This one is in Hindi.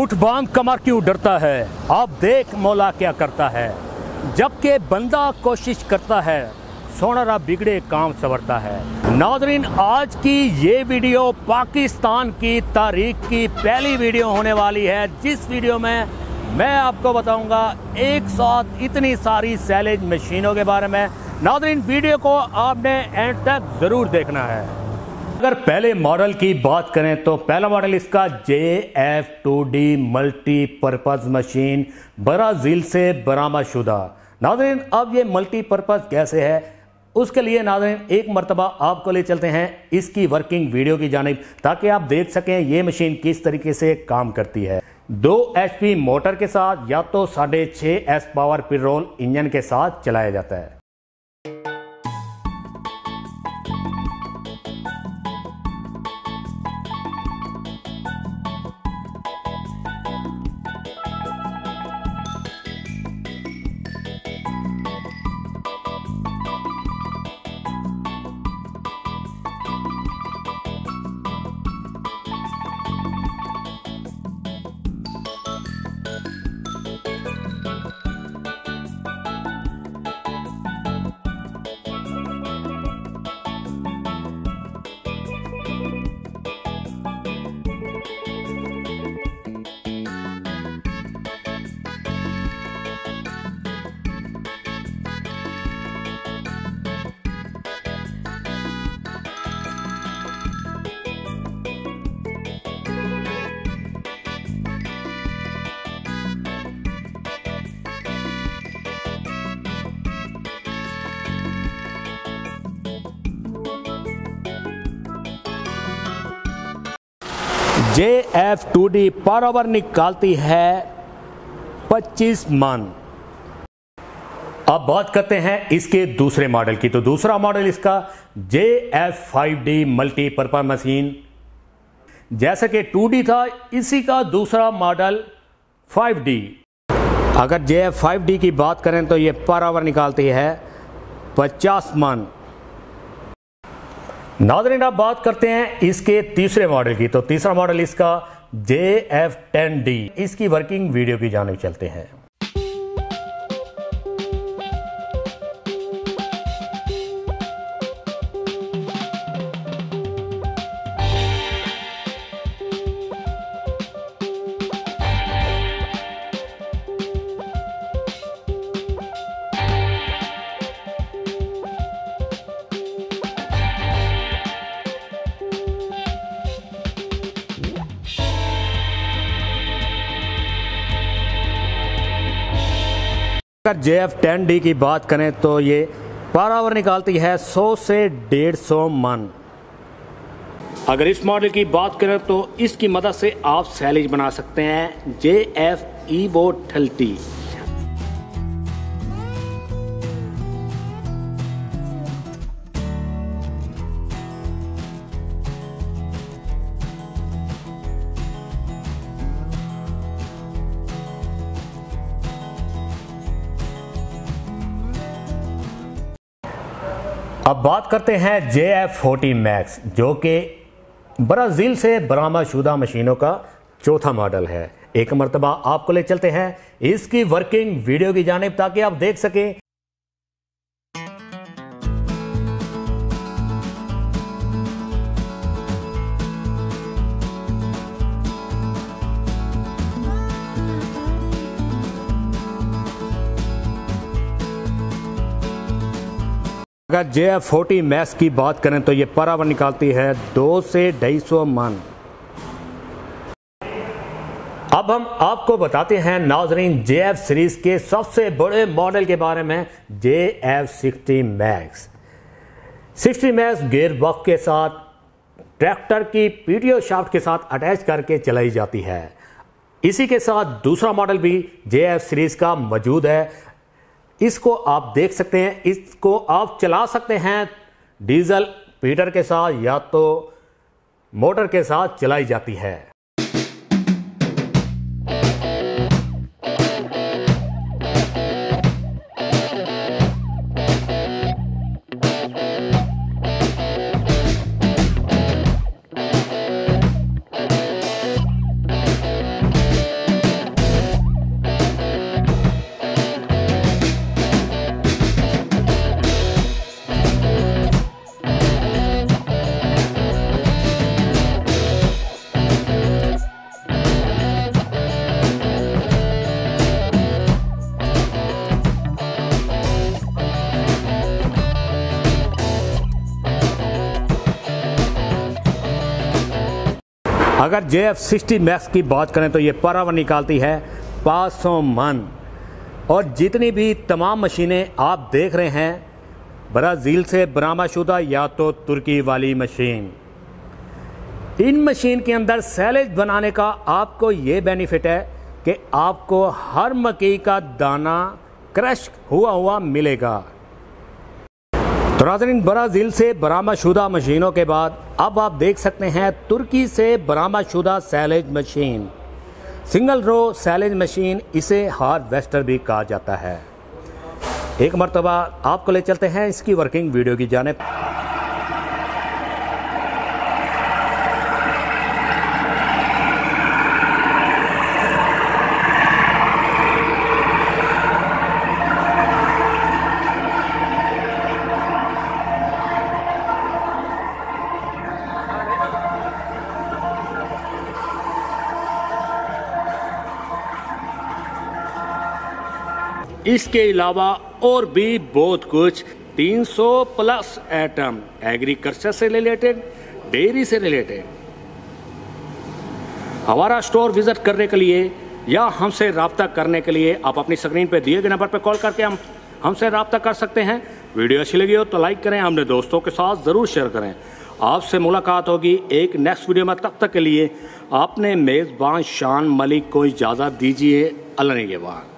मुठ बांध कमर क्यों डरता है, अब देख मौला क्या करता है। जबकि बंदा कोशिश करता है, सोनारा बिगड़े काम संवरता है। नाज़रीन, आज की ये वीडियो पाकिस्तान की तारीख की पहली वीडियो होने वाली है, जिस वीडियो में मैं आपको बताऊंगा एक साथ इतनी सारी सैलेज मशीनों के बारे में। नाज़रीन, वीडियो को आपने एंड तक ज़रूर देखना है। अगर पहले मॉडल की बात करें तो पहला मॉडल इसका JF2D मल्टीपर्पज़ मशीन, ब्राज़ील से बरामदशुदा। नाज़रीन, अब ये मल्टीपर्पज़ कैसे है, उसके लिए नाज़रीन एक मरतबा आपको ले चलते हैं इसकी वर्किंग वीडियो की जानिब, ताकि आप देख सकें ये मशीन किस तरीके से काम करती है। 2 HP मोटर के साथ या तो 6.5 S पावर पिरोल इंजन के साथ चलाया जाता है। JF2D पर आवर निकालती है 25 मन। अब बात करते हैं इसके दूसरे मॉडल की। तो दूसरा मॉडल इसका JF5D मल्टीपर्पज़ मशीन, जैसा कि 2D था, इसी का दूसरा मॉडल 5D। अगर JF5D की बात करें तो ये पर आवर निकालती है 50 मन। नाज़रीन, अब बात करते हैं इसके तीसरे मॉडल की। तो तीसरा मॉडल इसका JF10D, इसकी वर्किंग वीडियो की जानिब चलते हैं। अगर JF10D की बात करें तो ये पर आवर निकालती है 100 से 150 मन। अगर इस मॉडल की बात करें तो इसकी मदद से आप सैलेज बना सकते हैं JF Evo 30। अब बात करते हैं JF40 मैक्स, जो कि ब्राज़ील से बरामदशुदा मशीनों का चौथा मॉडल है। एक मरतबा आपको ले चलते हैं इसकी वर्किंग वीडियो की जानिब, ताकि आप देख सकें अगर JF40 मैक्स की बात करें तो ये पर आवर निकालती है 2 से 250 मन। अब हम आपको बताते हैं नाज़रीन JF सीरीज के सबसे बड़े मॉडल के बारे में, JF60 max. 60 max gear box के साथ ट्रैक्टर की PTO शाफ्ट के साथ अटैच करके चलाई जाती है। इसी के साथ दूसरा मॉडल भी JF सीरीज का मौजूद है। इसको आप देख सकते हैं, इसको आप चला सकते हैं डीजल पीटर के साथ या तो मोटर के साथ चलाई जाती है। अगर JF60 मैक्स की बात करें तो ये पर आवर निकालती है 500 मन। और जितनी भी तमाम मशीनें आप देख रहे हैं ब्राज़ील से बरामदशुदा या तो तुर्की वाली मशीन, इन मशीन के अंदर सैलेज बनाने का आपको ये बेनिफिट है कि आपको हर मकई का दाना क्रश हुआ मिलेगा। तो नाज़रीन, ब्राज़ील से बरामदशुदा मशीनों के बाद अब आप देख सकते हैं तुर्की से बरामदशुदा silage machine, single row silage machine, इसे हार्वेस्टर भी कहा जाता है। एक मरतबा आपको ले चलते हैं इसकी वर्किंग वीडियो की जानिब। इसके अलावा और भी बहुत कुछ 300 प्लस आइटम एग्रीकल्चर से रिलेटेड, डेयरी से रिलेटेड। हमारा स्टोर विजिट करने के लिए या हमसे रब्ता करने के लिए आप अपनी स्क्रीन पे दिए गए नंबर पर कॉल करके हमसे रब्ता कर सकते हैं। वीडियो अच्छी लगी हो तो लाइक करें, अपने दोस्तों के साथ ज़रूर शेयर करें। आपसे मुलाकात होगी एक नेक्स्ट वीडियो में। तब तक के लिए आपने मेज़बान शान मलिक को इजाज़त दीजिए। अल्लाह निगहबान।